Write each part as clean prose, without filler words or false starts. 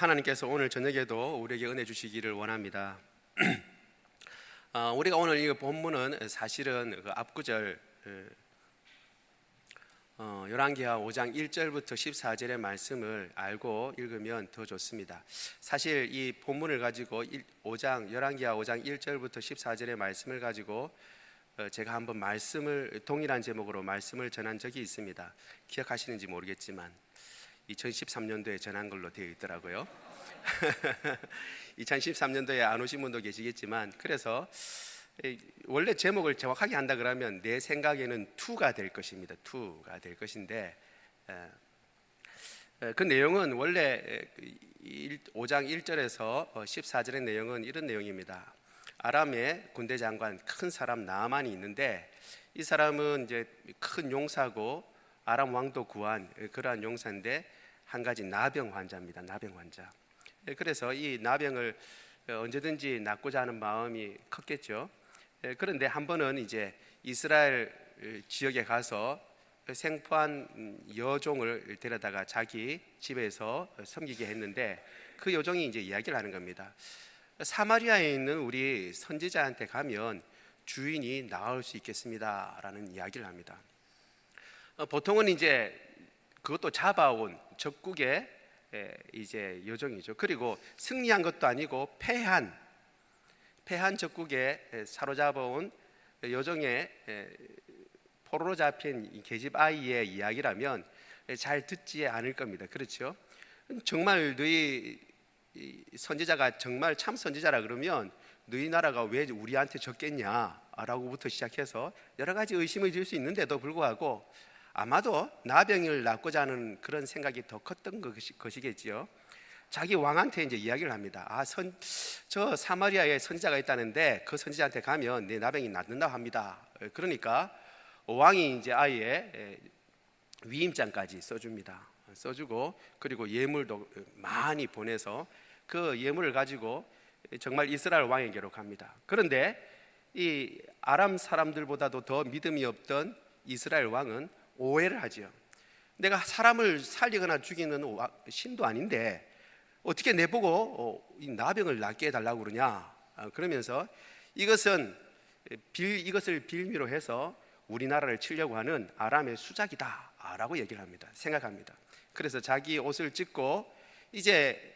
하나님께서 오늘 저녁에도 우리에게 은혜 주시기를 원합니다. 우리가 오늘 이 본문은 사실은 그 앞구절 열왕기하 5장 1절부터 14절의 말씀을 알고 읽으면 더 좋습니다. 사실 이 본문을 가지고 열왕기하 5장 1절부터 14절의 말씀을 가지고 제가 한번 동일한 제목으로 말씀을 전한 적이 있습니다. 기억하시는지 모르겠지만 2013년도에 전한 걸로 되어 있더라고요. 2013년도에 안 오신 분도 계시겠지만, 그래서 원래 제목을 정확하게 한다 그러면 내 생각에는 2가 될 것입니다. 2가 될 것인데, 그 내용은 원래 5장 1절에서 14절의 내용은 이런 내용입니다. 아람의 군대 장관 큰 사람 나아만이 있는데, 이 사람은 이제 큰 용사고 아람 왕도 구한 그러한 용사인데 한 가지 나병 환자입니다. 나병 환자. 그래서 이 나병을 언제든지 낫고자 하는 마음이 컸겠죠. 그런데 한 번은 이제 이스라엘 지역에 가서 생포한 여종을 데려다가 자기 집에서 섬기게 했는데, 그 여종이 이제 이야기를 하는 겁니다. 사마리아에 있는 우리 선지자한테 가면 주인이 나을 수 있겠습니다 라는 이야기를 합니다. 보통은 이제 그것도 잡아온 적국의 이제 여종이죠. 그리고 승리한 것도 아니고 패한 적국에 사로잡아온 여종의 포로로 잡힌 계집 아이의 이야기라면 잘 듣지 않을 겁니다. 그렇죠? 정말 너희 선지자가 정말 참 선지자라 그러면 너희 나라가 왜 우리한테 졌겠냐라고부터 시작해서 여러 가지 의심을 질 수 있는데도 불구하고 아마도 나병을 낫고자 하는 그런 생각이 더 컸던 것이겠지요. 자기 왕한테 이제 이야기를 합니다. 저 사마리아에 선지자가 있다는데 그 선지자한테 가면 내 나병이 낫는다고 합니다. 그러니까 왕이 이제 아예 위임장까지 써주고 그리고 예물도 많이 보내서 그 예물을 가지고 정말 이스라엘 왕에게로 갑니다. 그런데 이 아람 사람들보다도 더 믿음이 없던 이스라엘 왕은 오해를 하죠. 내가 사람을 살리거나 죽이는 신도 아닌데 어떻게 내보고 이 나병을 낫게 해달라고 그러냐. 그러면서 이것을 빌미로 해서 우리나라를 치려고 하는 아람의 수작이다 라고 얘기를 합니다. 생각합니다. 그래서 자기 옷을 찢고 이제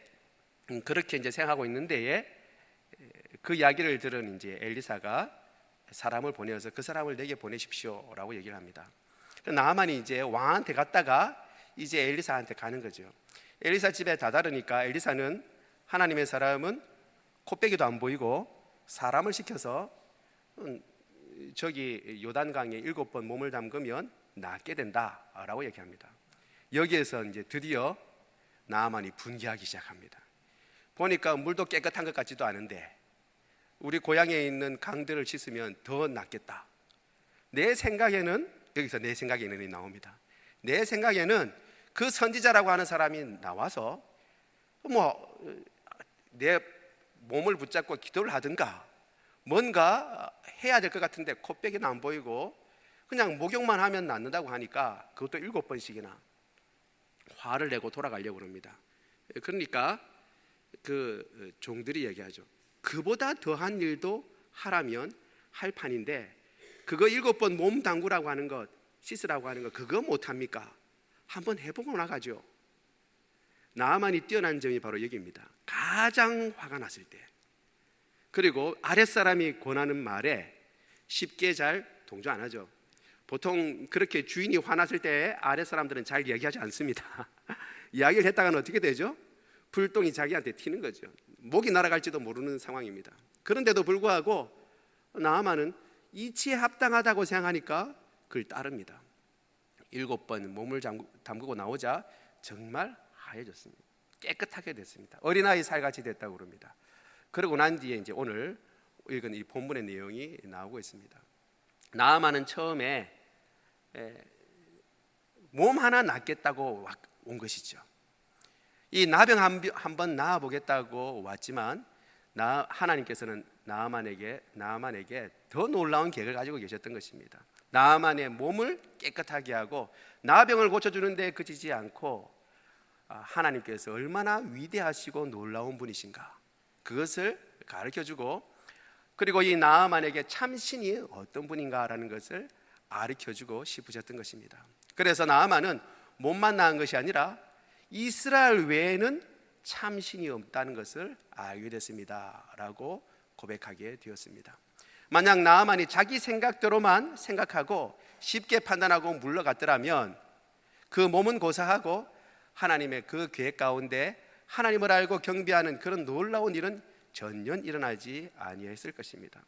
그렇게 이제 생각하고 있는데, 그 이야기를 들은 이제 엘리사가 사람을 보내어서 그 사람을 내게 보내십시오 라고 얘기를 합니다. 나아만이 이제 왕한테 갔다가 이제 엘리사한테 가는 거죠. 엘리사 집에 다다르니까 엘리사는 하나님의 사람은 코빼기도 안 보이고 사람을 시켜서 저기 요단강에 7번 몸을 담그면 낫게 된다 라고 얘기합니다. 여기에서 이제 드디어 나아만이 분개하기 시작합니다. 보니까 물도 깨끗한 것 같지도 않은데 우리 고향에 있는 강들을 씻으면 더 낫겠다. 내 생각에는, 여기서 내 생각에는이 나옵니다. 내 생각에는 그 선지자라고 하는 사람이 나와서 내 몸을 붙잡고 기도를 하든가 뭔가 해야 될 것 같은데 코빼기는 안 보이고 그냥 목욕만 하면 낫는다고 하니까 그것도 7번씩이나 화를 내고 돌아가려고 합니다. 그러니까 그 종들이 얘기하죠. 그보다 더한 일도 하라면 할 판인데 그거 7번 몸 담그라고 하는 것, 씻으라고 하는 것, 그거 못합니까? 한번 해보고 나가죠. 나아만이 뛰어난 점이 바로 여기입니다. 가장 화가 났을 때, 그리고 아랫사람이 권하는 말에 쉽게 잘 동조 안 하죠. 보통 그렇게 주인이 화났을 때 아랫사람들은 잘 얘기하지 않습니다. 이야기를 했다가는 어떻게 되죠? 불똥이 자기한테 튀는 거죠. 목이 날아갈지도 모르는 상황입니다. 그런데도 불구하고 나아만은 이치에 합당하다고 생각하니까 그걸 따릅니다. 7번 몸을 담그고 나오자 정말 하얘졌습니다. 깨끗하게 됐습니다. 어린아이 살같이 됐다고 그럽니다. 그러고 난 뒤에 이제 오늘 읽은 이 본문의 내용이 나오고 있습니다. 나아만은 처음에 몸 하나 낫겠다고 온 것이죠. 이 나병 한번 나아보겠다고 왔지만 하나님께서는 나아만에게 더 놀라운 계획을 가지고 계셨던 것입니다. 나아만의 몸을 깨끗하게 하고 나병을 고쳐주는데 그치지 않고 하나님께서 얼마나 위대하시고 놀라운 분이신가, 그것을 가르쳐주고, 그리고 이 나아만에게 참신이 어떤 분인가라는 것을 가르쳐주고 싶으셨던 것입니다. 그래서 나아만은 몸만 나은 것이 아니라 이스라엘 외에는 참신이 없다는 것을 알게 됐습니다 라고 고백하게 되었습니다. 만약 나아만이 자기 생각대로만 생각하고 쉽게 판단하고 물러갔더라면 그 몸은 고사하고 하나님의 그 계획 가운데 하나님을 알고 경배하는 그런 놀라운 일은 전혀 일어나지 아니했을 것입니다.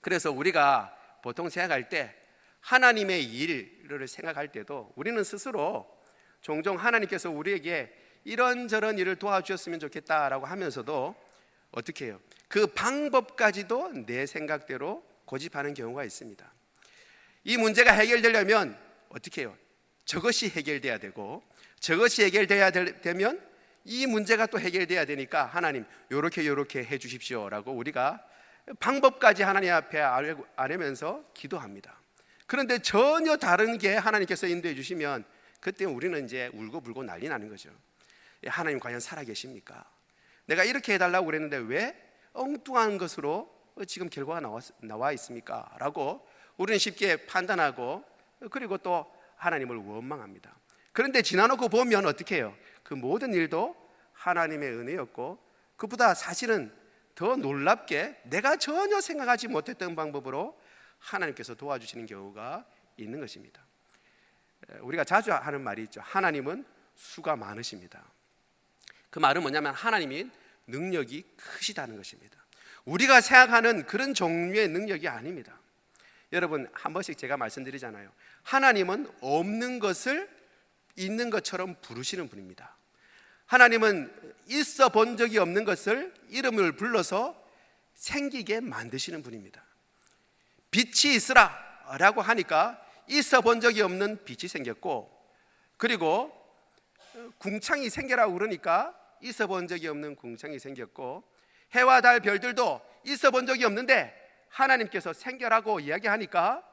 그래서 우리가 보통 생각할 때, 하나님의 일을 생각할 때도 우리는 스스로 종종 하나님께서 우리에게 이런저런 일을 도와주셨으면 좋겠다라고 하면서도 어떻게 해요? 그 방법까지도 내 생각대로 고집하는 경우가 있습니다. 이 문제가 해결되려면 어떻게 해요? 저것이 해결돼야 되고, 저것이 해결돼야 되면 이 문제가 또 해결돼야 되니까 하나님 요렇게 해 주십시오라고 우리가 방법까지 하나님 앞에 아뢰면서 기도합니다. 그런데 전혀 다른 게 하나님께서 인도해 주시면 그때 우리는 이제 울고불고 난리 나는 거죠. 하나님 과연 살아계십니까? 내가 이렇게 해달라고 그랬는데 왜 엉뚱한 것으로 지금 결과가 나와 있습니까? 라고 우리는 쉽게 판단하고, 그리고 또 하나님을 원망합니다. 그런데 지나놓고 보면 어떻게 해요? 그 모든 일도 하나님의 은혜였고, 그보다 사실은 더 놀랍게 내가 전혀 생각하지 못했던 방법으로 하나님께서 도와주시는 경우가 있는 것입니다. 우리가 자주 하는 말이 있죠. 하나님은 수가 많으십니다. 그 말은 뭐냐면 하나님이 능력이 크시다는 것입니다. 우리가 생각하는 그런 종류의 능력이 아닙니다. 여러분, 한 번씩 제가 말씀드리잖아요. 하나님은 없는 것을 있는 것처럼 부르시는 분입니다. 하나님은 있어 본 적이 없는 것을 이름을 불러서 생기게 만드시는 분입니다. 빛이 있으라 라고 하니까 있어 본 적이 없는 빛이 생겼고, 그리고 궁창이 생겨라고 그러니까 있어 본 적이 없는 궁창이 생겼고, 해와 달 별들도 있어 본 적이 없는데 하나님께서 생겨라고 이야기하니까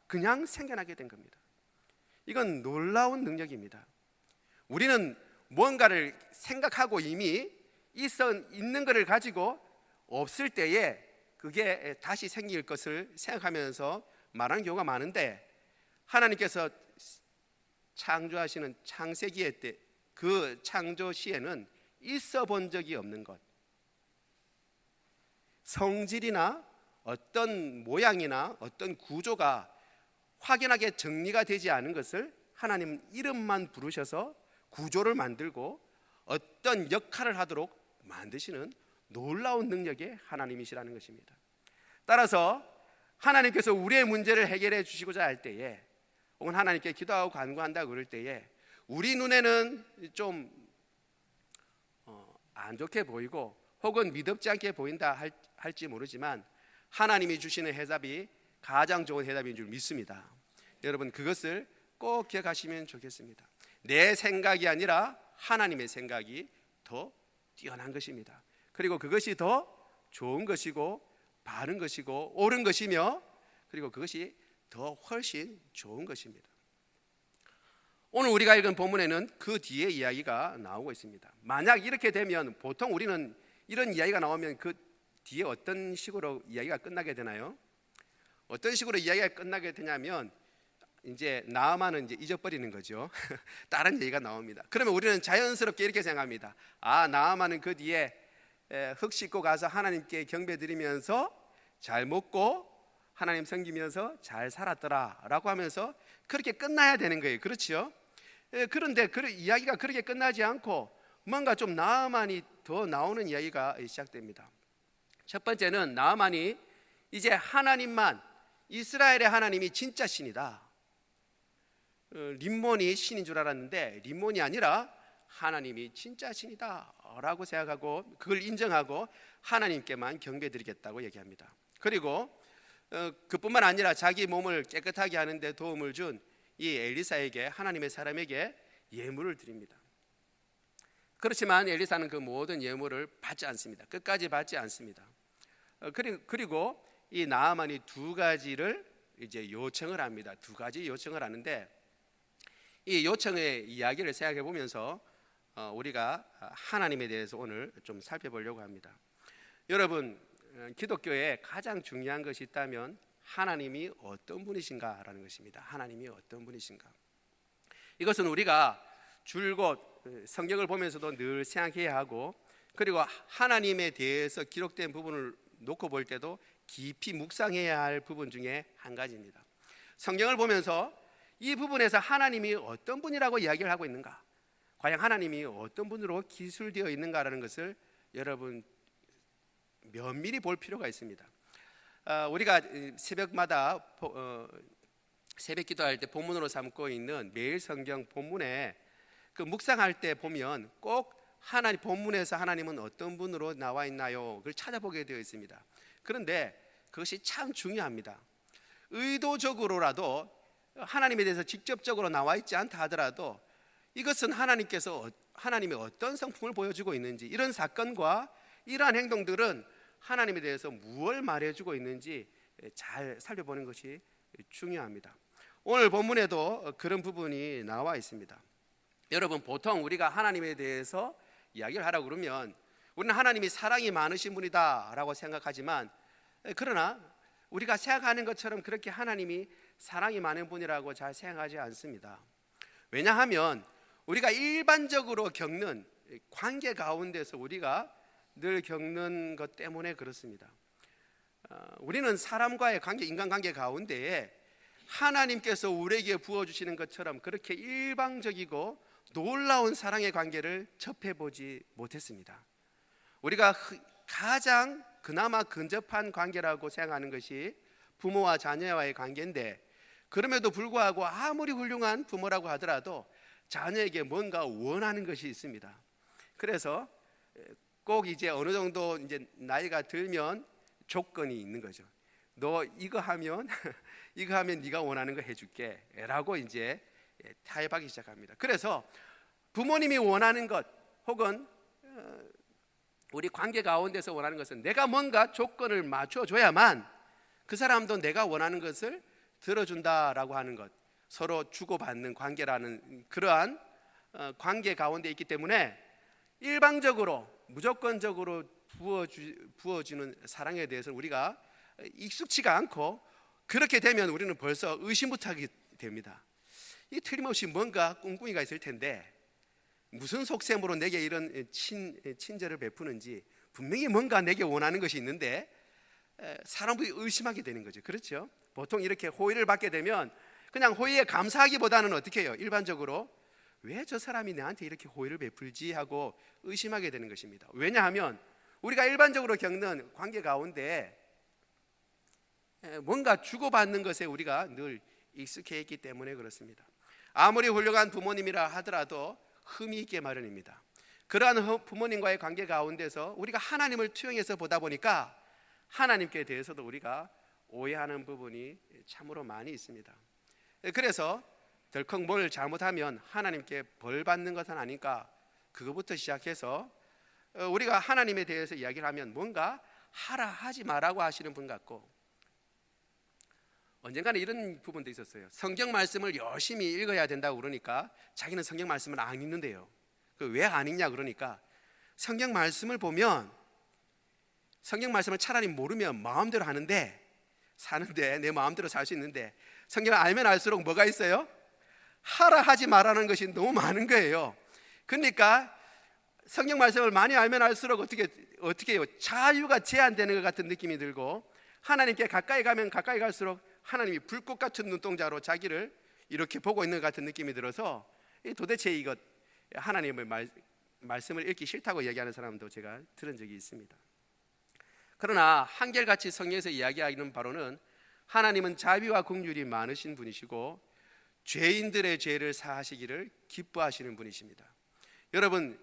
그냥 생겨나게 된 겁니다. 이건 놀라운 능력입니다. 우리는 뭔가를 생각하고 이미 있는 것을 가지고 없을 때에 그게 다시 생길 것을 생각하면서 말하는 경우가 많은데, 하나님께서 창조하시는 창세기의 때 그 창조 시에는 있어 본 적이 없는 것, 성질이나 어떤 모양이나 어떤 구조가 확연하게 정리가 되지 않은 것을 하나님 이름만 부르셔서 구조를 만들고 어떤 역할을 하도록 만드시는 놀라운 능력의 하나님이시라는 것입니다. 따라서 하나님께서 우리의 문제를 해결해 주시고자 할 때에, 혹은 하나님께 기도하고 간구한다 그럴 때에 우리 눈에는 좀 안 좋게 보이고 혹은 믿음지 않게 보인다 할지 모르지만 하나님이 주시는 해답이 가장 좋은 해답인 줄 믿습니다. 여러분, 그것을 꼭 기억하시면 좋겠습니다. 내 생각이 아니라 하나님의 생각이 더 뛰어난 것입니다. 그리고 그것이 더 좋은 것이고 바른 것이고 옳은 것이며, 그리고 그것이 더 훨씬 좋은 것입니다. 오늘 우리가 읽은 본문에는 그 뒤에 이야기가 나오고 있습니다. 만약 이렇게 되면 보통 우리는 이런 이야기가 나오면 그 뒤에 어떤 식으로 이야기가 끝나게 되나요? 어떤 식으로 이야기가 끝나게 되냐면 이제 나아만은 이제 잊어버리는 거죠. 다른 얘기가 나옵니다. 그러면 우리는 자연스럽게 이렇게 생각합니다. 나아만은 그 뒤에 흙 씻고 가서 하나님께 경배드리면서 잘 먹고 하나님 섬기면서 잘 살았더라 라고 하면서 그렇게 끝나야 되는 거예요. 그렇죠? 그런데 그 이야기가 그렇게 끝나지 않고 뭔가 좀 나아만이 더 나오는 이야기가 시작됩니다. 첫 번째는 나아만이 이제 하나님만, 이스라엘의 하나님이 진짜 신이다, 림몬이 신인 줄 알았는데 림몬이 아니라 하나님이 진짜 신이다 라고 생각하고 그걸 인정하고 하나님께만 경배드리겠다고 얘기합니다. 그리고 그뿐만 아니라 자기 몸을 깨끗하게 하는 데 도움을 준 이 엘리사에게, 하나님의 사람에게 예물을 드립니다. 그렇지만 엘리사는 그 모든 예물을 받지 않습니다. 끝까지 받지 않습니다. 그리고 이 나아만이 두 가지를 이제 요청을 합니다. 두 가지 요청을 하는데 이 요청의 이야기를 생각해 보면서 우리가 하나님에 대해서 오늘 좀 살펴보려고 합니다. 여러분, 기독교에 가장 중요한 것이 있다면 하나님이 어떤 분이신가라는 것입니다. 하나님이 어떤 분이신가? 이것은 우리가 줄곧 성경을 보면서도 늘 생각해야 하고, 그리고 하나님에 대해서 기록된 부분을 놓고 볼 때도 깊이 묵상해야 할 부분 중에 한 가지입니다. 성경을 보면서 이 부분에서 하나님이 어떤 분이라고 이야기를 하고 있는가, 과연 하나님이 어떤 분으로 기술되어 있는가라는 것을 여러분 면밀히 볼 필요가 있습니다. 우리가 새벽마다 새벽 기도할 때 본문으로 삼고 있는 매일 성경 본문에 그 묵상할 때 보면 꼭 하나님 본문에서 하나님은 어떤 분으로 나와 있나요? 그걸 찾아보게 되어 있습니다. 그런데 그것이 참 중요합니다. 의도적으로라도 하나님에 대해서 직접적으로 나와 있지 않다 하더라도 이것은 하나님이 어떤 성품을 보여주고 있는지, 이런 사건과 이러한 행동들은 하나님에 대해서 무엇을 말해주고 있는지 잘 살펴보는 것이 중요합니다. 오늘 본문에도 그런 부분이 나와 있습니다. 여러분, 보통 우리가 하나님에 대해서 이야기를 하라고 그러면 우리는 하나님이 사랑이 많으신 분이다 라고 생각하지만, 그러나 우리가 생각하는 것처럼 그렇게 하나님이 사랑이 많은 분이라고 잘 생각하지 않습니다. 왜냐하면 우리가 일반적으로 겪는 관계 가운데서 우리가 늘 겪는 것 때문에 그렇습니다. 우리는 사람과의 관계, 인간관계 가운데에 하나님께서 우리에게 부어주시는 것처럼 그렇게 일방적이고 놀라운 사랑의 관계를 접해보지 못했습니다. 우리가 가장 그나마 근접한 관계라고 생각하는 것이 부모와 자녀와의 관계인데, 그럼에도 불구하고 아무리 훌륭한 부모라고 하더라도 자녀에게 뭔가 원하는 것이 있습니다. 그래서 꼭 이제 어느 정도 이제 나이가 들면 조건이 있는 거죠. 너 이거 하면 네가 원하는 거 해줄게라고 이제 타협하기 시작합니다. 그래서 부모님이 원하는 것 혹은 우리 관계 가운데서 원하는 것은 내가 뭔가 조건을 맞춰줘야만 그 사람도 내가 원하는 것을 들어준다라고 하는 것, 서로 주고받는 관계라는 그러한 관계 가운데 있기 때문에 일방적으로 무조건적으로 부어주는 사랑에 대해서 우리가 익숙치가 않고, 그렇게 되면 우리는 벌써 의심부터 하게 됩니다. 이 틀림없이 뭔가 꿍꿍이가 있을 텐데 무슨 속셈으로 내게 이런 친절을 베푸는지, 분명히 뭔가 내게 원하는 것이 있는데 사람들이 의심하게 되는 거죠. 그렇죠? 보통 이렇게 호의를 받게 되면 그냥 호의에 감사하기보다는 어떻게 해요? 일반적으로 왜 저 사람이 나한테 이렇게 호의를 베풀지 하고 의심하게 되는 것입니다. 왜냐하면 우리가 일반적으로 겪는 관계 가운데 뭔가 주고받는 것에 우리가 늘 익숙해 있기 때문에 그렇습니다. 아무리 훌륭한 부모님이라 하더라도 흠이 있게 마련입니다. 그러한 부모님과의 관계 가운데서 우리가 하나님을 투영해서 보다 보니까 하나님께 대해서도 우리가 오해하는 부분이 참으로 많이 있습니다. 그래서 덜컥 뭘 잘못하면 하나님께 벌 받는 것은 아닐까, 그거부터 시작해서 우리가 하나님에 대해서 이야기를 하면 뭔가 하라 하지 마라고 하시는 분 같고, 언젠가는 이런 부분도 있었어요. 성경 말씀을 열심히 읽어야 된다고 그러니까 자기는 성경 말씀을 안 읽는데요. 왜 안 읽냐 그러니까 성경 말씀을 보면 성경 말씀을 차라리 모르면 마음대로 사는데 내 마음대로 살 수 있는데, 성경을 알면 알수록 뭐가 있어요? 하라 하지 말라는 것이 너무 많은 거예요. 그러니까 성경 말씀을 많이 알면 알수록 어떻게 해요? 자유가 제한되는 것 같은 느낌이 들고, 하나님께 가까이 가면 가까이 갈수록 하나님이 불꽃 같은 눈동자로 자기를 이렇게 보고 있는 것 같은 느낌이 들어서 도대체 이것 하나님의 말씀을 읽기 싫다고 얘기하는 사람도 제가 들은 적이 있습니다. 그러나 한결같이 성경에서 이야기하는 바로는 하나님은 자비와 긍휼이 많으신 분이시고 죄인들의 죄를 사하시기를 기뻐하시는 분이십니다. 여러분,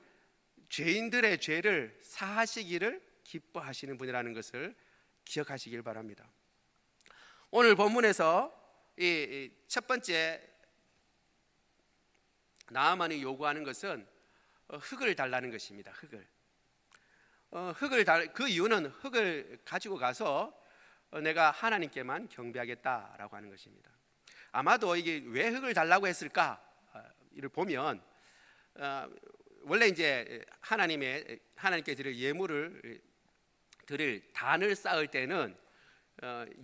죄인들의 죄를 사하시기를 기뻐하시는 분이라는 것을 기억하시길 바랍니다. 오늘 본문에서 이 첫 번째 나아만이 요구하는 것은 흙을 달라는 것입니다. 그 이유는 흙을 가지고 가서 내가 하나님께만 경배하겠다라고 하는 것입니다. 아마도 이게 왜 흙을 달라고 했을까? 이를 보면 원래 이제 하나님께 드릴 예물을 드릴 단을 쌓을 때는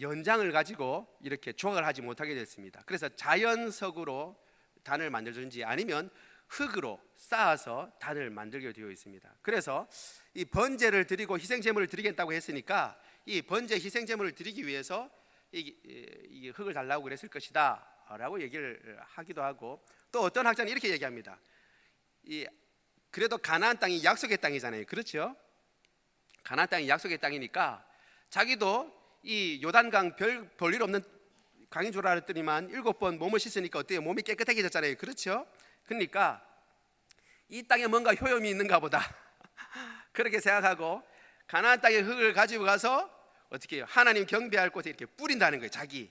연장을 가지고 이렇게 조각을 하지 못하게 됐습니다. 그래서 자연석으로 단을 만들든지 아니면 흙으로 쌓아서 단을 만들게 되어 있습니다. 그래서 이 번제를 드리고 희생제물을 드리겠다고 했으니까 이 번제 희생제물을 드리기 위해서 이 흙을 달라고 그랬을 것이다 라고 얘기를 하기도 하고, 또 어떤 학자는 이렇게 얘기합니다. 그래도 가나안 땅이 약속의 땅이잖아요. 그렇죠? 가나안 땅이 약속의 땅이니까 자기도 이 요단강 별 볼일 없는 강인 줄 알았더니만 7번 몸을 씻으니까 어때요? 몸이 깨끗해졌잖아요. 그렇죠? 그러니까 이 땅에 뭔가 효용이 있는가 보다 그렇게 생각하고 가나안 땅의 흙을 가지고 가서 어떻게 해요? 하나님 경배할 곳에 이렇게 뿌린다는 거예요. 자기.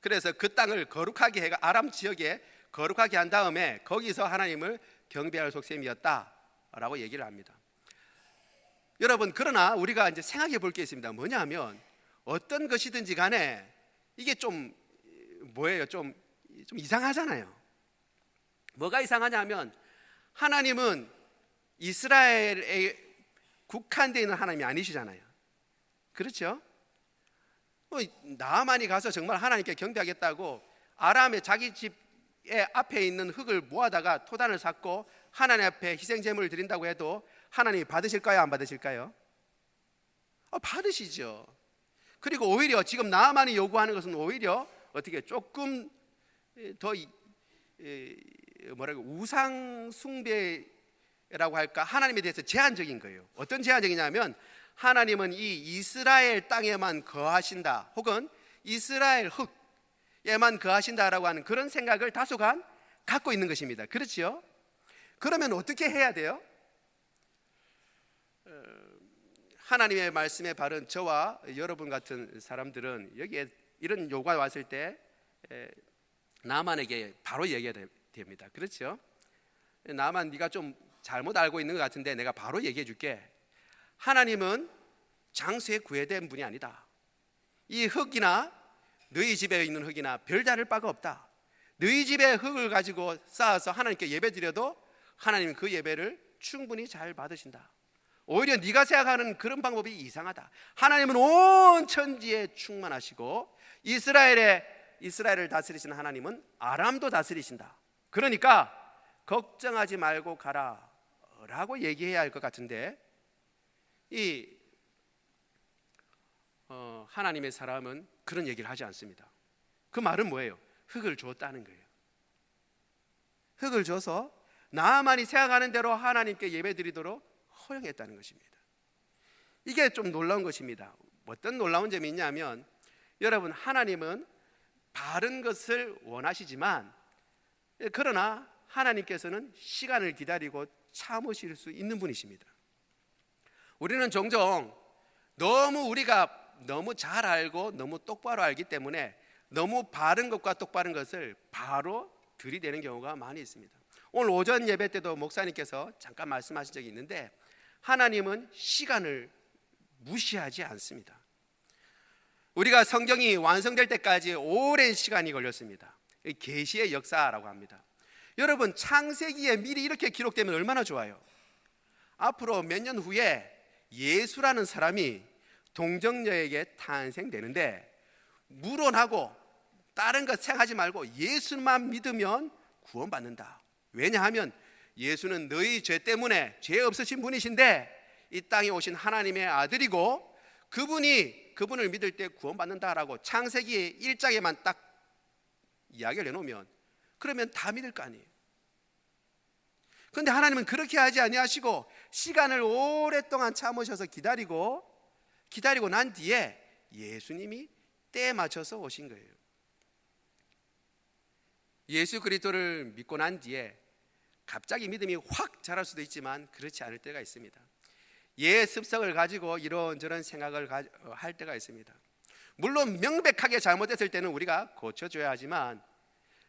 그래서 그 땅을 거룩하게 해가 아람 지역에 거룩하게 한 다음에 거기서 하나님을 경배할 속셈이었다라고 얘기를 합니다. 여러분, 그러나 우리가 이제 생각해 볼 게 있습니다. 뭐냐면 어떤 것이든지 간에 이게 좀 뭐예요? 좀 이상하잖아요. 뭐가 이상하냐면 하나님은 이스라엘에 국한되어 있는 하나님이 아니시잖아요. 그렇죠? 나아만이 가서 정말 하나님께 경배하겠다고 아람의 자기 집의 앞에 있는 흙을 모아다가 토단을 쌓고 하나님 앞에 희생제물을 드린다고 해도 하나님이 받으실까요? 안 받으실까요? 받으시죠. 그리고 오히려 지금 나아만이 요구하는 것은 오히려 어떻게 조금 더 우상 숭배라고 할까? 하나님에 대해서 제한적인 거예요. 어떤 제한적이냐면 하나님은 이 이스라엘 땅에만 거하신다, 혹은 이스라엘 흙에만 거하신다라고 하는 그런 생각을 다소간 갖고 있는 것입니다. 그렇죠? 그러면 어떻게 해야 돼요? 하나님의 말씀에 바른 저와 여러분 같은 사람들은 여기에 이런 요구가 왔을 때 나만에게 바로 얘기해야 됩니다. 그렇죠? 나만 네가 좀 잘못 알고 있는 것 같은데 내가 바로 얘기해 줄게. 하나님은 장수에 구애된 분이 아니다. 이 흙이나 너희 집에 있는 흙이나 별다를 바가 없다. 너희 집의 흙을 가지고 쌓아서 하나님께 예배 드려도 하나님은 그 예배를 충분히 잘 받으신다. 오히려 네가 생각하는 그런 방법이 이상하다. 하나님은 온 천지에 충만하시고 이스라엘을 다스리시는 하나님은 아람도 다스리신다. 그러니까 걱정하지 말고 가라 라고 얘기해야 할 것 같은데 하나님의 사람은 그런 얘기를 하지 않습니다. 그 말은 뭐예요? 흙을 줬다는 거예요. 흙을 줘서 나만이 생각하는 대로 하나님께 예배드리도록 허용했다는 것입니다. 이게 좀 놀라운 것입니다. 어떤 놀라운 점이 있냐면 여러분, 하나님은 바른 것을 원하시지만 그러나 하나님께서는 시간을 기다리고 참으실 수 있는 분이십니다. 우리는 종종 우리가 너무 잘 알고 너무 똑바로 알기 때문에 너무 바른 것과 똑바른 것을 바로 들이대는 경우가 많이 있습니다. 오늘 오전 예배 때도 목사님께서 잠깐 말씀하신 적이 있는데 하나님은 시간을 무시하지 않습니다. 우리가 성경이 완성될 때까지 오랜 시간이 걸렸습니다. 계시의 역사라고 합니다. 여러분, 창세기에 미리 이렇게 기록되면 얼마나 좋아요. 앞으로 몇 년 후에 예수라는 사람이 동정녀에게 탄생되는데 물론하고 다른 것 생각하지 말고 예수만 믿으면 구원받는다. 왜냐하면 예수는 너희 죄 때문에 죄 없으신 분이신데 이 땅에 오신 하나님의 아들이고 그분을 믿을 때 구원받는다라고 창세기 1장에만 딱 이야기를 해놓으면 그러면 다 믿을 거 아니에요. 그런데 하나님은 그렇게 하지 아니하시고 시간을 오랫동안 참으셔서 기다리고 난 뒤에 예수님이 때에 맞춰서 오신 거예요. 예수 그리스도를 믿고 난 뒤에 갑자기 믿음이 확 자랄 수도 있지만 그렇지 않을 때가 있습니다. 옛 습성을 가지고 이런저런 생각을 할 때가 있습니다. 물론 명백하게 잘못됐을 때는 우리가 고쳐줘야 하지만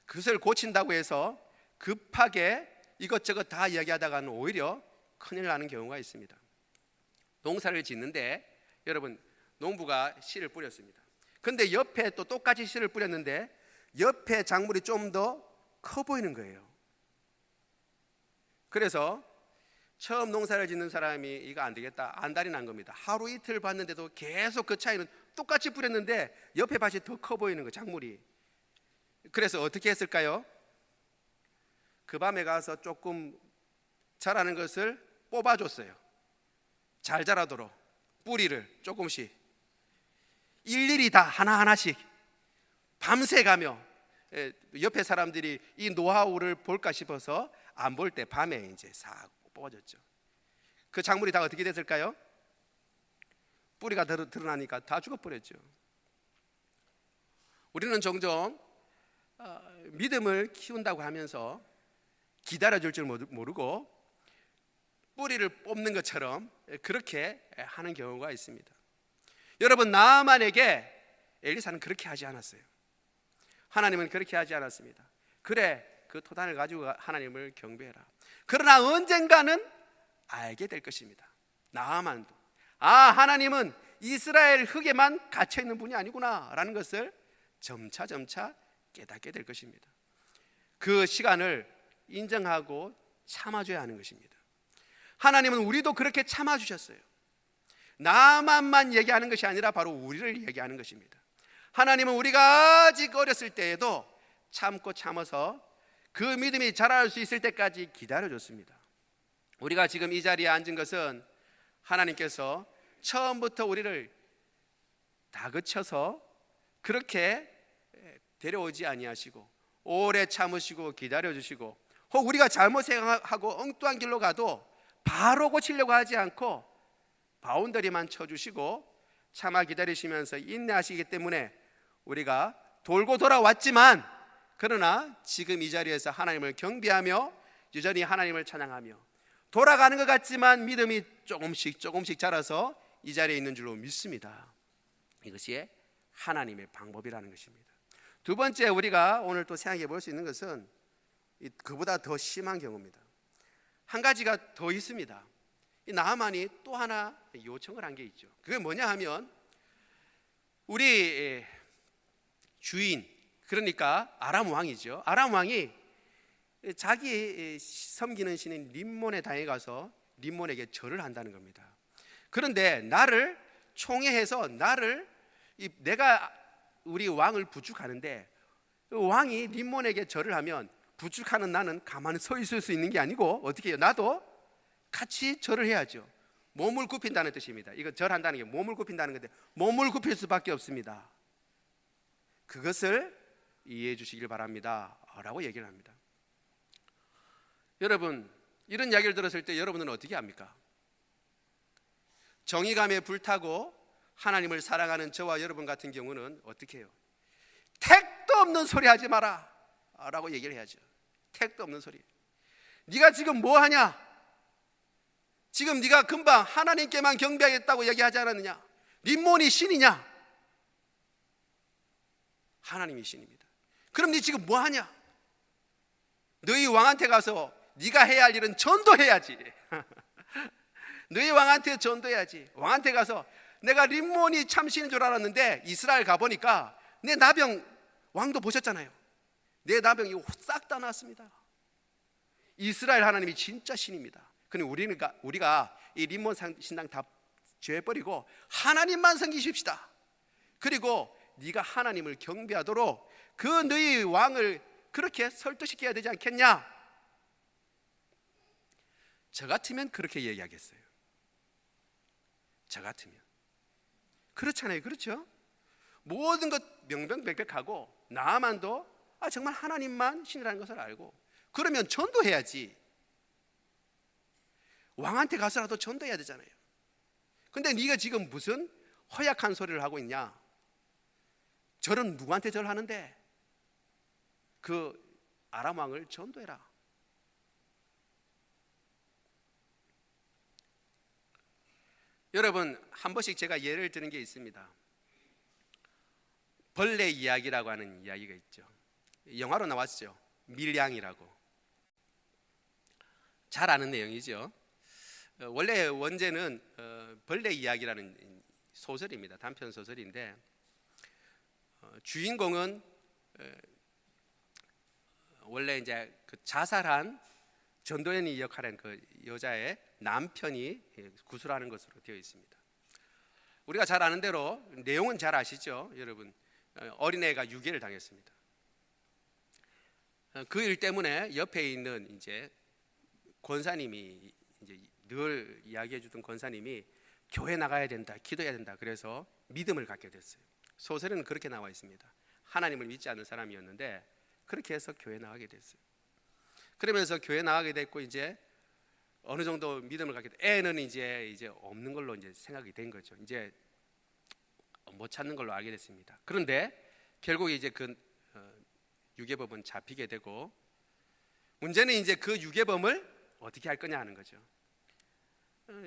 그것을 고친다고 해서 급하게 이것저것 다 이야기하다가는 오히려 큰일 나는 경우가 있습니다. 농사를 짓는데 여러분, 농부가 씨를 뿌렸습니다. 근데 옆에 또 똑같이 씨를 뿌렸는데 옆에 작물이 좀 더 커 보이는 거예요. 그래서 처음 농사를 짓는 사람이 이거 안 되겠다, 안달이 난 겁니다. 하루 이틀 봤는데도 계속 그 차이는 똑같이 뿌렸는데 옆에 밭이 더 커 보이는 거, 작물이. 그래서 어떻게 했을까요? 그 밤에 가서 조금 자라는 것을 뽑아줬어요. 잘 자라도록 뿌리를 조금씩 일일이 다 하나하나씩 밤새 가며, 옆에 사람들이 이 노하우를 볼까 싶어서 안 볼 때 밤에 이제 싹 뽑아줬죠. 그 작물이 다 어떻게 됐을까요? 뿌리가 드러나니까 다 죽어버렸죠. 우리는 종종 믿음을 키운다고 하면서 기다려줄 줄 모르고 뿌리를 뽑는 것처럼 그렇게 하는 경우가 있습니다. 여러분, 나아만에게 엘리사는 그렇게 하지 않았어요. 하나님은 그렇게 하지 않았습니다. 그래, 그 토단을 가지고 하나님을 경배해라. 그러나 언젠가는 알게 될 것입니다. 나아만도 하나님은 이스라엘 흙에만 갇혀있는 분이 아니구나 라는 것을 점차 깨닫게 될 것입니다. 그 시간을 인정하고 참아줘야 하는 것입니다. 하나님은 우리도 그렇게 참아주셨어요. 나만만 얘기하는 것이 아니라 바로 우리를 얘기하는 것입니다. 하나님은 우리가 아직 어렸을 때에도 참고 참아서 그 믿음이 자랄 수 있을 때까지 기다려줬습니다. 우리가 지금 이 자리에 앉은 것은 하나님께서 처음부터 우리를 다그쳐서 그렇게 데려오지 아니하시고 오래 참으시고 기다려주시고, 혹 우리가 잘못 생각하고 엉뚱한 길로 가도 바로 고치려고 하지 않고 바운더리만 쳐주시고 참아 기다리시면서 인내하시기 때문에 우리가 돌고 돌아왔지만, 그러나 지금 이 자리에서 하나님을 경배하며 여전히 하나님을 찬양하며 돌아가는 것 같지만 믿음이 조금씩 자라서 이 자리에 있는 줄로 믿습니다. 이것이 하나님의 방법이라는 것입니다. 두 번째, 우리가 오늘 또 생각해 볼 수 있는 것은 그보다 더 심한 경우입니다. 한 가지가 더 있습니다. 이 나하만이 또 하나 요청을 한 게 있죠. 그게 뭐냐 하면, 우리 주인, 그러니까 아람 왕이죠. 아람 왕이 자기 섬기는 신인 림몬에 당해 가서 림몬에게 절을 한다는 겁니다. 그런데 나를 총애해서 내가 우리 왕을 부축하는데, 왕이 림몬에게 절을 하면 부축하는 나는 가만히 서 있을 수 있는 게 아니고 어떻게 해요? 나도 같이 절을 해야죠. 몸을 굽힌다는 뜻입니다. 이거 절한다는 게 몸을 굽힌다는 건데 몸을 굽힐 수밖에 없습니다. 그것을 이해해 주시길 바랍니다 라고 얘기를 합니다. 여러분, 이런 이야기를 들었을 때 여러분은 어떻게 합니까? 정의감에 불타고 하나님을 사랑하는 저와 여러분 같은 경우는 어떻게 해요? 택도 없는 소리 하지 마라 라고 얘기를 해야죠. 택도 없는 소리. 네가 지금 뭐 하냐? 지금 네가 금방 하나님께만 경배하겠다고 얘기하지 않았느냐? 림몬이 신이냐? 하나님이 신입니다. 그럼 네 지금 뭐 하냐? 너희 왕한테 가서 네가 해야 할 일은 전도해야지. 너희 왕한테 전도해야지. 왕한테 가서 내가 림몬이 참신인 줄 알았는데 이스라엘 가보니까 내 나병, 왕도 보셨잖아요. 내 나병이 싹 다 나았습니다. 이스라엘 하나님이 진짜 신입니다. 그럼 우리가 이 림몬 신당 다 죄버리고 하나님만 섬기십시다. 그리고 네가 하나님을 경배하도록 그 너희 왕을 그렇게 설득시켜야 되지 않겠냐? 저 같으면 그렇게 얘기하겠어요. 저 같으면. 그렇잖아요. 그렇죠? 모든 것 명명백백하고 나만도 정말 하나님만 신이라는 것을 알고, 그러면 전도해야지. 왕한테 가서라도 전도해야 되잖아요. 근데 네가 지금 무슨 허약한 소리를 하고 있냐? 절은 누구한테 절하는데? 그 아람 왕을 전도해라. 여러분, 한 번씩 제가 예를 드는 게 있습니다. 벌레 이야기라고 하는 이야기가 있죠. 영화로 나왔죠. 밀양이라고. 잘 아는 내용이죠. 원래 원제는 벌레 이야기라는 소설입니다. 단편 소설인데, 주인공은 원래 이제 그 자살한 전도연이 역할한 그 여자의 남편이 구술하는 것으로 되어 있습니다. 우리가 잘 아는 대로 내용은 잘 아시죠, 여러분? 어린애가 유괴를 당했습니다. 그 일 때문에 옆에 있는 이제 권사님이 이제 늘 이야기해주던 권사님이 교회 나가야 된다, 기도해야 된다. 그래서 믿음을 갖게 됐어요. 소설에는 그렇게 나와 있습니다. 하나님을 믿지 않는 사람이었는데 그렇게 해서 교회 나가게 됐어요. 그러면서 교회 나가게 됐고 이제 어느 정도 믿음을 갖게 됐. 애는 이제 없는 걸로 이제 생각이 된 거죠. 이제 못 찾는 걸로 알게 됐습니다. 그런데 결국 이제 그 유괴범은 잡히게 되고 문제는 이제 그 유괴범을 어떻게 할 거냐 하는 거죠.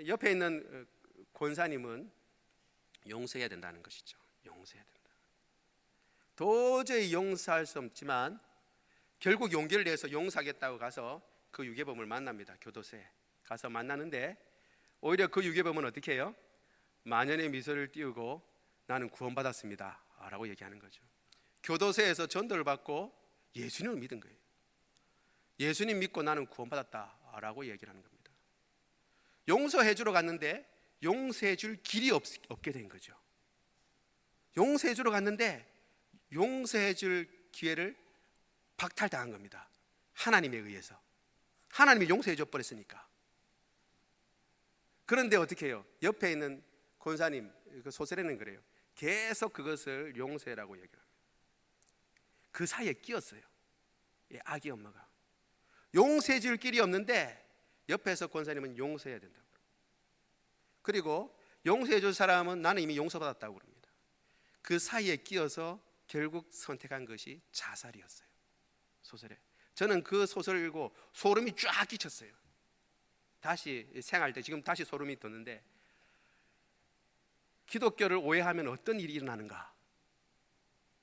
옆에 있는 권사님은 용서해야 된다는 것이죠. 용서해야 된다. 도저히 용서할 수 없지만 결국 용기를 내서 용서하겠다고 가서 그 유괴범을 만납니다. 교도소에 가서 만나는데 오히려 그 유괴범은 어떻게 해요? 만연의 미소를 띄우고 나는 구원받았습니다 라고 얘기하는 거죠. 교도소에서 전도를 받고 예수님을 믿은 거예요. 예수님 믿고 나는 구원받았다 라고 얘기를 하는 겁니다. 용서해 주러 갔는데 용서해 줄 길이 없게 된 거죠. 용서해 주러 갔는데 용서해 줄 기회를 박탈당한 겁니다. 하나님에 의해서. 하나님이 용서해 줘 버렸으니까. 그런데 어떻게 해요? 옆에 있는 권사님, 그 소설에는 그래요. 계속 그것을 용서해라고 얘기를 합니다. 그 사이에 끼었어요. 아기 엄마가. 용서해 줄 길이 없는데 옆에서 권사님은 용서해야 된다고. 그리고 용서해 줄 사람은 나는 이미 용서받았다고 그럽니다. 그 사이에 끼어서 결국 선택한 것이 자살이었어요. 소설에. 저는 그 소설을 읽고 소름이 쫙 끼쳤어요. 다시 생각할 때 지금 다시 소름이 돋는데 기독교를 오해하면 어떤 일이 일어나는가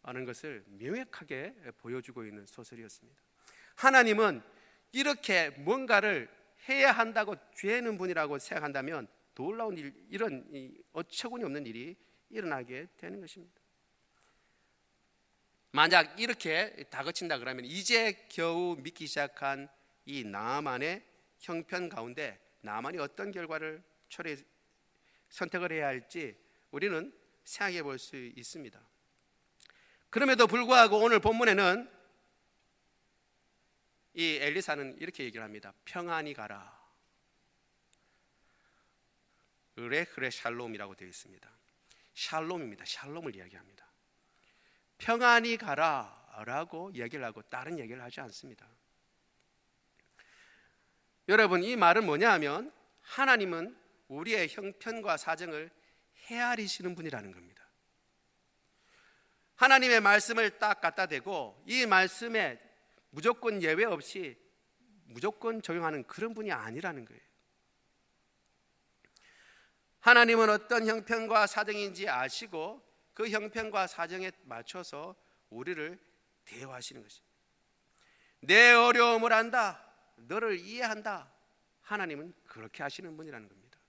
하는 것을 명확하게 보여주고 있는 소설이었습니다. 하나님은 이렇게 뭔가를 해야 한다고 죄는 분이라고 생각한다면 놀라운 일, 이런 어처구니 없는 일이 일어나게 되는 것입니다. 만약 이렇게 다그친다 그러면 이제 겨우 믿기 시작한 이 나아만의 형편 가운데 나아만이 어떤 결과를 선택을 해야 할지 우리는 생각해 볼 수 있습니다. 그럼에도 불구하고 오늘 본문에는 이 엘리사는 이렇게 얘기를 합니다. 평안히 가라. 으레흐레 샬롬이라고 되어 있습니다. 샬롬입니다. 샬롬을 이야기합니다. 평안히 가라 라고 얘기를 하고 다른 얘기를 하지 않습니다. 여러분, 이 말은 뭐냐 하면 하나님은 우리의 형편과 사정을 헤아리시는 분이라는 겁니다. 하나님의 말씀을 딱 갖다 대고 이 말씀에 무조건 예외 없이 무조건 적용하는 그런 분이 아니라는 거예요. 하나님은 어떤 형편과 사정인지 아시고 그 형편과 사정에 맞춰서 우리를 대화하시는 것입니다. 내 어려움을 안다, 너를 이해한다. 하나님은 그렇게 하시는 분이라는 겁니다.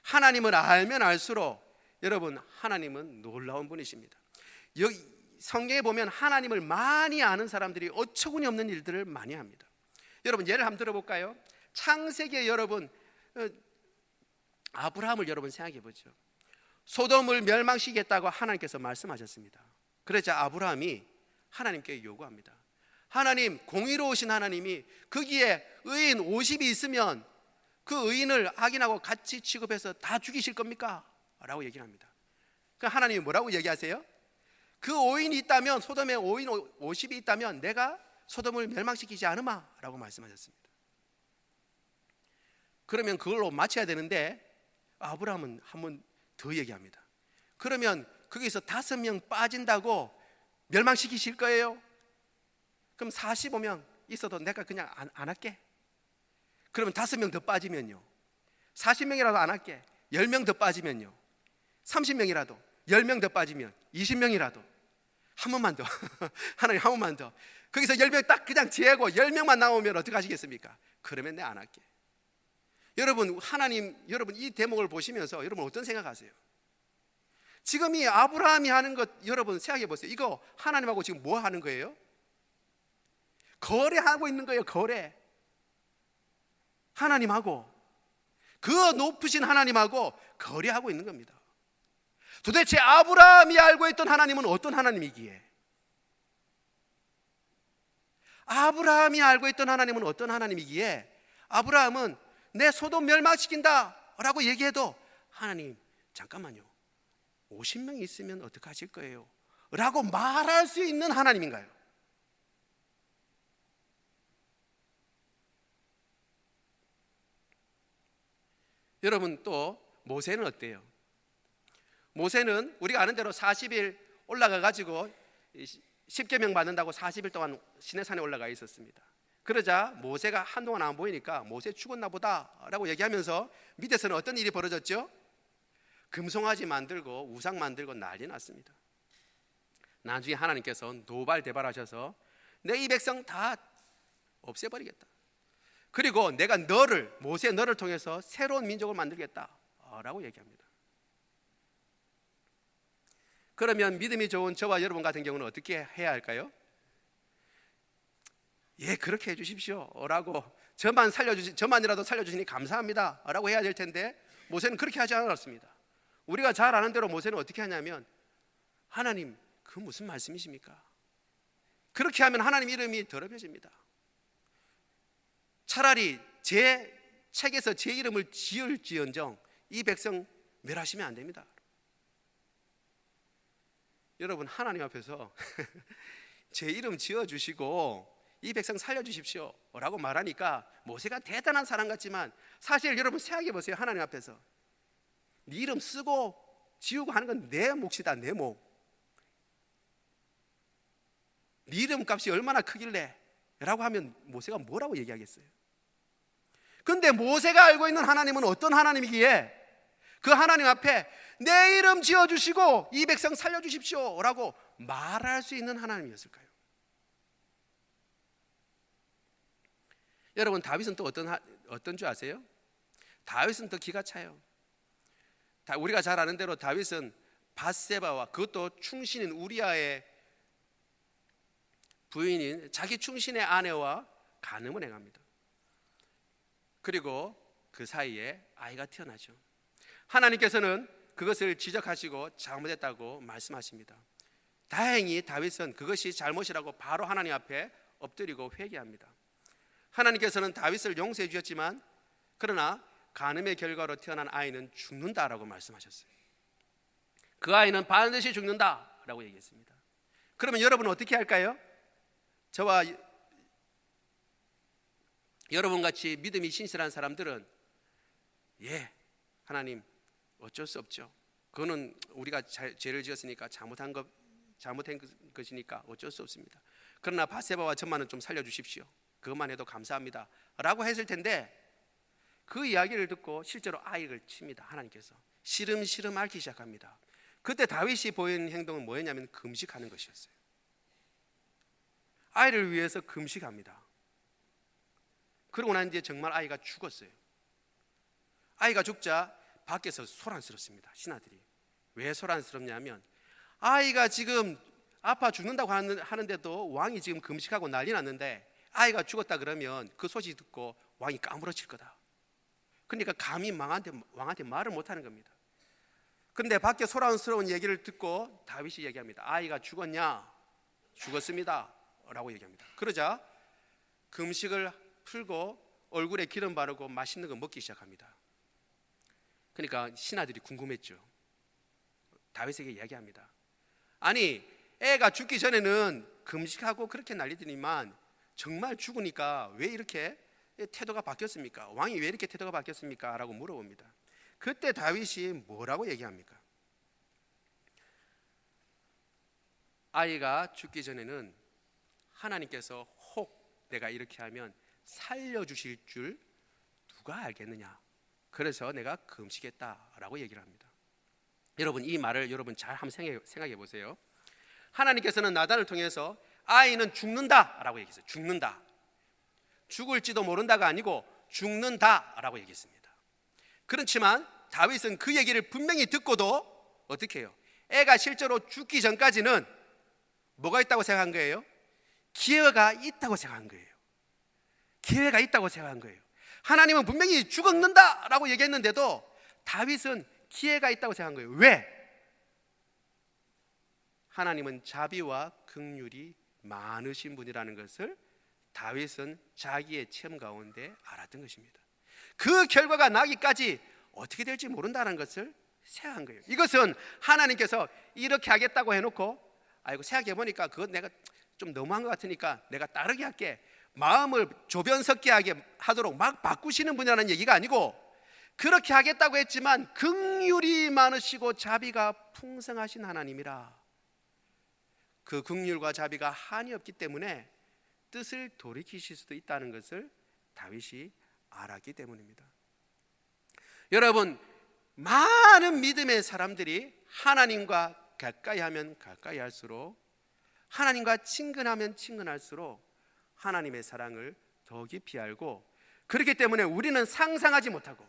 하나님을 알면 알수록 여러분, 하나님은 놀라운 분이십니다. 여기 성경에 보면 하나님을 많이 아는 사람들이 어처구니 없는 일들을 많이 합니다. 여러분, 예를 한번 들어볼까요? 창세기에 여러분 아브라함을 여러분 생각해 보죠. 소돔을 멸망시키겠다고 하나님께서 말씀하셨습니다. 그러자 아브라함이 하나님께 요구합니다. 하나님, 공의로우신 하나님이 거기에 의인 50이 있으면 그 의인을 악인하고 같이 취급해서 다 죽이실 겁니까? 라고 얘기를 합니다. 그 하나님이 뭐라고 얘기하세요? 그 오인이 있다면, 소돔에 오인 50이 있다면 내가 소돔을 멸망시키지 않으마 라고 말씀하셨습니다. 그러면 그걸로 맞춰야 되는데 아브라함은 한 번 더 얘기합니다. 그러면 거기서 5명 빠진다고 멸망시키실 거예요? 그럼 45명 있어도 내가 그냥 안 할게. 그러면 5명 더 빠지면요, 40명이라도 안 할게. 10명 더 빠지면요, 30명이라도 10명 더 빠지면 20명이라도 한 번만 더 하나님 한 번만 더. 거기서 10명 딱 그냥 재고 10명만 나오면 어떻게 하시겠습니까? 그러면 내가 안 할게. 여러분, 하나님, 여러분 이 대목을 보시면서 여러분 어떤 생각하세요? 지금 이 아브라함이 하는 것 여러분 생각해 보세요. 이거 하나님하고 지금 뭐 하는 거예요? 거래하고 있는 거예요. 거래. 하나님하고, 그 높으신 하나님하고 거래하고 있는 겁니다. 도대체 아브라함이 알고 있던 하나님은 어떤 하나님이기에, 아브라함이 알고 있던 하나님은 어떤 하나님이기에 아브라함은 내 소돔 멸망시킨다 라고 얘기해도 하나님 잠깐만요, 50명이 있으면 어떡하실 거예요? 라고 말할 수 있는 하나님인가요? 여러분, 또 모세는 어때요? 모세는 우리가 아는 대로 40일 올라가 가지고 10계명 받는다고 40일 동안 시내산에 올라가 있었습니다. 그러자 모세가 한동안 안 보이니까 모세 죽었나 보다 라고 얘기하면서 밑에서는 어떤 일이 벌어졌죠? 금송아지 만들고 우상 만들고 난리 났습니다. 나중에 하나님께서 노발대발하셔서 내 이 백성 다 없애버리겠다. 그리고 내가 너를, 모세 너를 통해서 새로운 민족을 만들겠다 라고 얘기합니다. 그러면 믿음이 좋은 저와 여러분 같은 경우는 어떻게 해야 할까요? 예, 그렇게 해주십시오 라고, 저만이라도 살려주시니 감사합니다 라고 해야 될 텐데 모세는 그렇게 하지 않았습니다. 우리가 잘 아는 대로 모세는 어떻게 하냐면, 하나님 그 무슨 말씀이십니까? 그렇게 하면 하나님 이름이 더럽혀집니다. 차라리 제 책에서 제 이름을 지을지언정 이 백성 멸하시면 안 됩니다. 여러분, 하나님 앞에서 제 이름 지어주시고 이 백성 살려주십시오 라고 말하니까 모세가 대단한 사람 같지만, 사실 여러분 생각해 보세요. 하나님 앞에서 네 이름 쓰고 지우고 하는 건 내 몫이다, 내 몫. 네 이름 값이 얼마나 크길래 라고 하면 모세가 뭐라고 얘기하겠어요? 근데 모세가 알고 있는 하나님은 어떤 하나님이기에 그 하나님 앞에 내 이름 지어주시고 이 백성 살려주십시오 라고 말할 수 있는 하나님이었을까요? 여러분, 다윗은 또 어떤 줄 아세요? 다윗은 더 기가 차요. 우리가 잘 아는 대로 다윗은 밧세바와, 그것도 충신인 우리아의 부인인 자기 충신의 아내와 간음을 행합니다. 그리고 그 사이에 아이가 태어나죠. 하나님께서는 그것을 지적하시고 잘못했다고 말씀하십니다. 다행히 다윗은 그것이 잘못이라고 바로 하나님 앞에 엎드리고 회개합니다. 하나님께서는 다윗을 용서해 주셨지만, 그러나 간음의 결과로 태어난 아이는 죽는다라고 말씀하셨어요. 그 아이는 반드시 죽는다라고 얘기했습니다. 그러면 여러분은 어떻게 할까요? 저와 여러분같이 믿음이 신실한 사람들은, 예, 하나님 어쩔 수 없죠. 그거는 우리가 죄를 지었으니까 잘못한 것이니까 어쩔 수 없습니다. 그러나 밧세바와 저만은 좀 살려주십시오, 그것만 해도 감사합니다 라고 했을 텐데, 그 이야기를 듣고 실제로 아이를 칩니다. 하나님께서 시름시름 앓기 시작합니다. 그때 다윗이 보인 행동은 뭐였냐면 금식하는 것이었어요. 아이를 위해서 금식합니다. 그러고 난 뒤에 정말 아이가 죽었어요. 아이가 죽자 밖에서 소란스럽습니다. 신하들이. 왜 소란스럽냐면, 아이가 지금 아파 죽는다고 하는데도 왕이 지금 금식하고 난리 났는데 아이가 죽었다 그러면 그 소식 듣고 왕이 까무러칠 거다. 그러니까 감히 왕한테 말을 못하는 겁니다. 그런데 밖에 소란스러운 얘기를 듣고 다윗이 얘기합니다. 아이가 죽었냐? 죽었습니다 라고 얘기합니다. 그러자 금식을 풀고 얼굴에 기름 바르고 맛있는 거 먹기 시작합니다. 그러니까 신하들이 궁금했죠. 다윗에게 이야기합니다. 아니, 애가 죽기 전에는 금식하고 그렇게 난리더니만 정말 죽으니까 왜 이렇게 태도가 바뀌었습니까? 왕이 왜 이렇게 태도가 바뀌었습니까? 라고 물어봅니다. 그때 다윗이 뭐라고 얘기합니까? 아이가 죽기 전에는 하나님께서 혹 내가 이렇게 하면 살려주실 줄 누가 알겠느냐, 그래서 내가 금식했다라고 얘기를 합니다. 여러분, 이 말을 여러분 잘 한번 생각해 보세요. 하나님께서는 나단을 통해서 아이는 죽는다라고 얘기했어요. 죽는다. 죽을지도 모른다가 아니고 죽는다라고 얘기했습니다. 그렇지만 다윗은 그 얘기를 분명히 듣고도 어떻게 해요? 애가 실제로 죽기 전까지는 뭐가 있다고 생각한 거예요? 기회가 있다고 생각한 거예요. 기회가 있다고 생각한 거예요. 하나님은 분명히 죽었는다라고 얘기했는데도 다윗은 기회가 있다고 생각한 거예요. 왜? 하나님은 자비와 긍휼이 많으신 분이라는 것을 다윗은 자기의 체험 가운데 알았던 것입니다. 그 결과가 나기까지 어떻게 될지 모른다는 것을 생각한 거예요. 이것은 하나님께서 이렇게 하겠다고 해놓고 아이고 생각해 보니까 그건 내가 좀 너무한 것 같으니까 내가 다르게 할게, 마음을 조변석게 하도록 막 바꾸시는 분이라는 얘기가 아니고, 그렇게 하겠다고 했지만 긍휼이 많으시고 자비가 풍성하신 하나님이라, 그 긍휼과 자비가 한이 없기 때문에 뜻을 돌이키실 수도 있다는 것을 다윗이 알았기 때문입니다. 여러분, 많은 믿음의 사람들이 하나님과 가까이 하면 가까이 할수록, 하나님과 친근하면 친근할수록 하나님의 사랑을 더 깊이 알고, 그렇기 때문에 우리는 상상하지 못하고,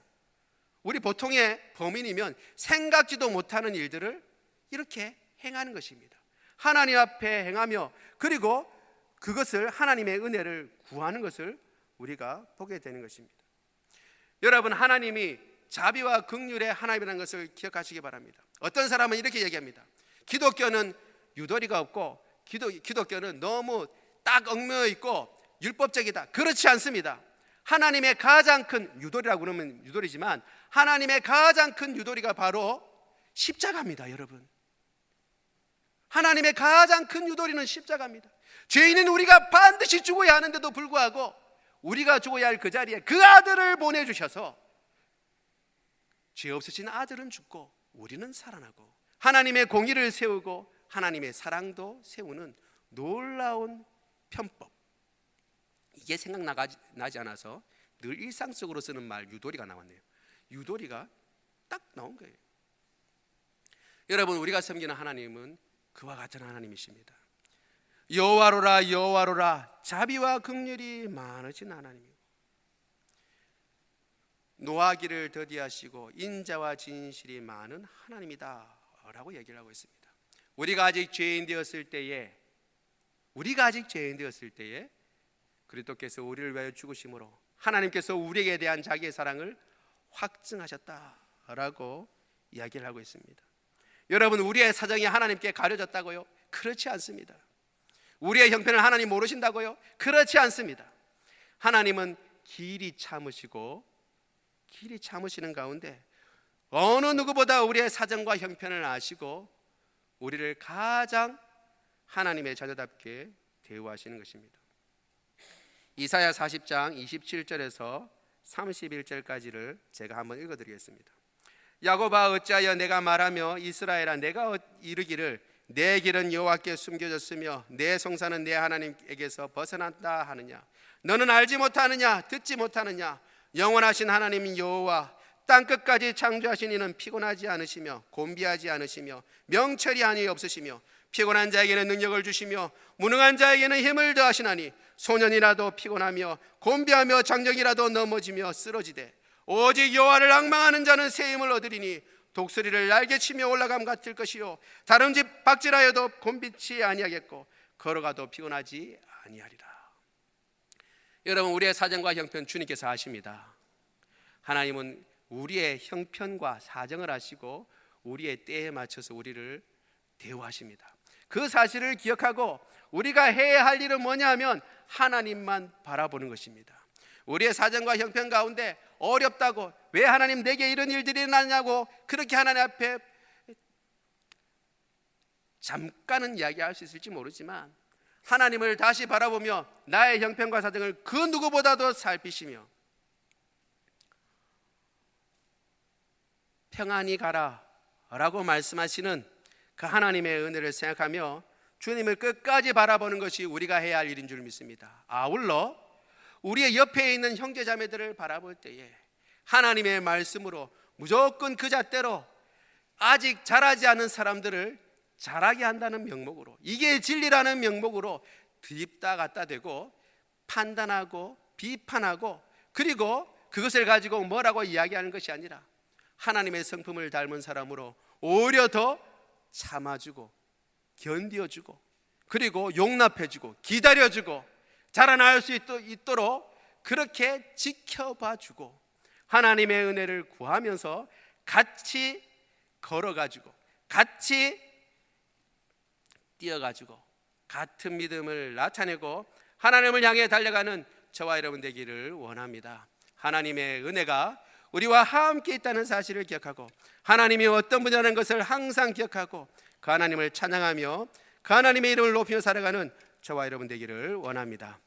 우리 보통의 범인이면 생각지도 못하는 일들을 이렇게 행하는 것입니다. 하나님 앞에 행하며, 그리고 그것을 하나님의 은혜를 구하는 것을 우리가 보게 되는 것입니다. 여러분, 하나님이 자비와 긍휼의 하나님이라는 것을 기억하시기 바랍니다. 어떤 사람은 이렇게 얘기합니다. 기독교는 유도리가 없고 기독교는 너무 딱 얽매여 있고 율법적이다. 그렇지 않습니다. 하나님의 가장 큰 유도리라고 그러면 유도리지만 하나님의 가장 큰 유도리가 바로 십자가입니다. 여러분, 하나님의 가장 큰 유도리는 십자가입니다. 죄인은 우리가 반드시 죽어야 하는데도 불구하고 우리가 죽어야 할 그 자리에 그 아들을 보내주셔서 죄 없으신 아들은 죽고 우리는 살아나고 하나님의 공의를 세우고 하나님의 사랑도 세우는 놀라운 편법, 이게 생각나지 않아서 늘 일상 속으로 쓰는 말 유도리가 나왔네요. 유도리가 딱 나온 거예요. 여러분, 우리가 섬기는 하나님은 그와 같은 하나님이십니다. 여호와로라 여호와로라, 자비와 긍휼이 많으신 하나님이고 노하기를 더디하시고 인자와 진실이 많은 하나님이다 라고 얘기를 하고 있습니다. 우리가 아직 죄인 되었을 때에 그리스도께서 우리를 위하여 죽으심으로 하나님께서 우리에게 대한 자기의 사랑을 확증하셨다라고 이야기를 하고 있습니다. 여러분, 우리의 사정이 하나님께 가려졌다고요? 그렇지 않습니다. 우리의 형편을 하나님 모르신다고요? 그렇지 않습니다. 하나님은 길이 참으시는 가운데 어느 누구보다 우리의 사정과 형편을 아시고 우리를 가장 하나님의 자녀답게 대우하시는 것입니다. 이사야 40장 27절에서 31절까지를 제가 한번 읽어드리겠습니다. 야곱아, 어찌하여 내가 말하며 이스라엘아 내가 이르기를 내 길은 여호와께 숨겨졌으며 내 성사는 내 하나님에게서 벗어났다 하느냐? 너는 알지 못하느냐? 듣지 못하느냐? 영원하신 하나님 여호와 땅끝까지 창조하신 이는 피곤하지 않으시며 곤비하지 않으시며 명철이 아니 없으시며 피곤한 자에게는 능력을 주시며 무능한 자에게는 힘을 더하시나니 소년이라도 피곤하며 곤비하며 장정이라도 넘어지며 쓰러지되 오직 여호와를 앙망하는 자는 새 힘을 얻으리니 독수리를 날개치며 올라감 같을 것이요 다름쥐 박질하여도 곤비치 아니하겠고 걸어가도 피곤하지 아니하리라. 여러분, 우리의 사정과 형편 주님께서 아십니다. 하나님은 우리의 형편과 사정을 아시고 우리의 때에 맞춰서 우리를 대우하십니다. 그 사실을 기억하고 우리가 해야 할 일은 뭐냐 하면 하나님만 바라보는 것입니다. 우리의 사정과 형편 가운데 어렵다고, 왜 하나님 내게 이런 일들이 일어나냐고 그렇게 하나님 앞에 잠깐은 이야기할 수 있을지 모르지만 하나님을 다시 바라보며 나의 형편과 사정을 그 누구보다도 살피시며 평안히 가라 라고 말씀하시는 그 하나님의 은혜를 생각하며 주님을 끝까지 바라보는 것이 우리가 해야 할 일인 줄 믿습니다. 아울러 우리의 옆에 있는 형제자매들을 바라볼 때에 하나님의 말씀으로 무조건 그 잣대로 아직 자라지 않은 사람들을 자라게 한다는 명목으로, 이게 진리라는 명목으로 뒤집다 갖다 대고 판단하고 비판하고 그리고 그것을 가지고 뭐라고 이야기하는 것이 아니라 하나님의 성품을 닮은 사람으로 오히려 더 참아주고 견디어주고 그리고 용납해주고 기다려주고 자라날 수 있도록 그렇게 지켜봐주고 하나님의 은혜를 구하면서 같이 걸어가지고 같이 뛰어가지고 같은 믿음을 나타내고 하나님을 향해 달려가는 저와 여러분 되기를 원합니다. 하나님의 은혜가 우리와 함께 있다는 사실을 기억하고 하나님이 어떤 분이라는 것을 항상 기억하고 그 하나님을 찬양하며 그 하나님의 이름을 높이며 살아가는 저와 여러분 되기를 원합니다.